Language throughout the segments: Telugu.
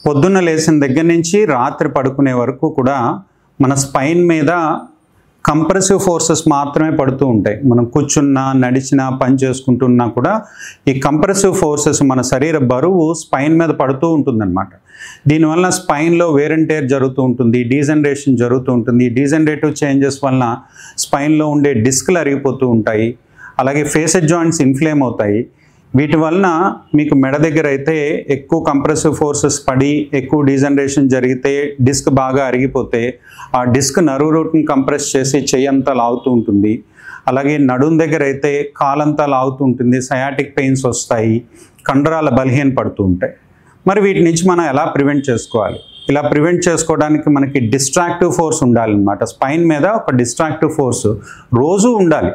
పొద్దున్న లేచిన దగ్గర నుంచి రాత్రి పడుకునే వరకు కూడా మన స్పైన్ మీద కంప్రెసివ్ ఫోర్సెస్ మాత్రమే పడుతూ ఉంటాయి. మనం కూర్చున్నా, నడిచినా, పని చేసుకుంటున్నా కూడా ఈ కంప్రెసివ్ ఫోర్సెస్ మన శరీర బరువు స్పైన్ మీద పడుతూ ఉంటుందన్నమాట. దీనివల్ల స్పైన్లో వేర్ అండ్ టేర్ జరుగుతూ ఉంటుంది, డీజనరేషన్ జరుగుతూ ఉంటుంది. డీజనరేటివ్ చేంజెస్ వలన స్పైన్లో ఉండే డిస్క్లు అరిగిపోతూ ఉంటాయి. అలాగే ఫేసెడ్ జాయింట్స్ ఇన్ఫ్లేమ్ అవుతాయి. వీటి వలన మీకు మెడ దగ్గర అయితే ఎక్కువ కంప్రెసివ్ ఫోర్సెస్ పడి ఎక్కువ డీజనరేషన్ జరిగితే డిస్క్ బాగా అరిగిపోతే ఆ డిస్క్ నర్వ్ రూట్ని కంప్రెస్ చేసి చెయ్యంతా లాగుతూ ఉంటుంది. అలాగే నడుం దగ్గర అయితే కాలంతా లాగుతూ ఉంటుంది, సయాటిక్ పెయిన్స్ వస్తాయి, కండరాల బలహీన పడుతూ ఉంటాయి. మరి వీటి నుంచి మనం ఎలా ప్రివెంట్ చేసుకోవాలి? ఇలా ప్రివెంట్ చేసుకోవడానికి మనకి డిస్ట్రాక్టివ్ ఫోర్స్ ఉండాలన్నమాట. స్పైన్ మీద ఒక డిస్ట్రాక్టివ్ ఫోర్స్ రోజూ ఉండాలి.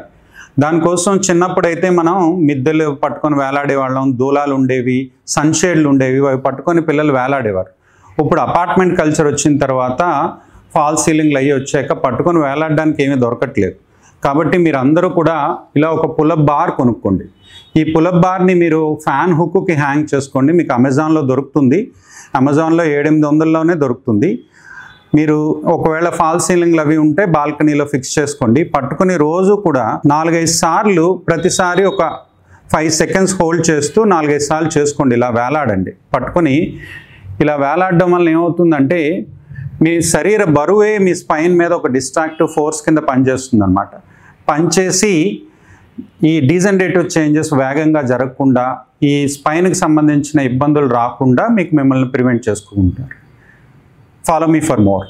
దానికోసం చిన్నప్పుడైతే మనం మిద్దెలు పట్టుకొని వేలాడేవాళ్ళం, దూలాలు ఉండేవి, సన్షేడ్లు ఉండేవి, అవి పట్టుకొని పిల్లలు వేలాడేవారు. ఇప్పుడు అపార్ట్మెంట్ కల్చర్ వచ్చిన తర్వాత ఫాల్ సీలింగ్లు అయ్యి వచ్చాక పట్టుకొని వేలాడడానికి ఏమీ దొరకట్లేదు. కాబట్టి మీరు అందరూ కూడా ఇలా ఒక పులప్ బార్ కొనుక్కోండి. ఈ పులప్ బార్ని మీరు ఫ్యాన్ హుక్కి హ్యాంగ్ చేసుకోండి. మీకు అమెజాన్లో దొరుకుతుంది. అమెజాన్లో 700-800లోనే దొరుకుతుంది. మీరు ఒకవేళ ఫాల్ సీలింగ్లు అవి ఉంటే బాల్కనీలో ఫిక్స్ చేసుకోండి. పట్టుకుని రోజు కూడా 4-5 సార్లు, ప్రతిసారి ఒక 5 సెకండ్స్ హోల్డ్ చేస్తూ 4-5 సార్లు చేసుకోండి. ఇలా వేలాడండి. పట్టుకొని ఇలా వేలాడడం వల్ల ఏమవుతుందంటే మీ శరీర బరువే మీ స్పైన్ మీద ఒక డిస్ట్రాక్టివ్ ఫోర్స్ కింద పనిచేస్తుంది అన్నమాట. పనిచేసి ఈ డీజనరేటివ్ చేంజెస్ వేగంగా జరగకుండా, ఈ స్పైన్కి సంబంధించిన ఇబ్బందులు రాకుండా మిమ్మల్ని ప్రివెంట్ చేసుకుంటారు. Follow me for more.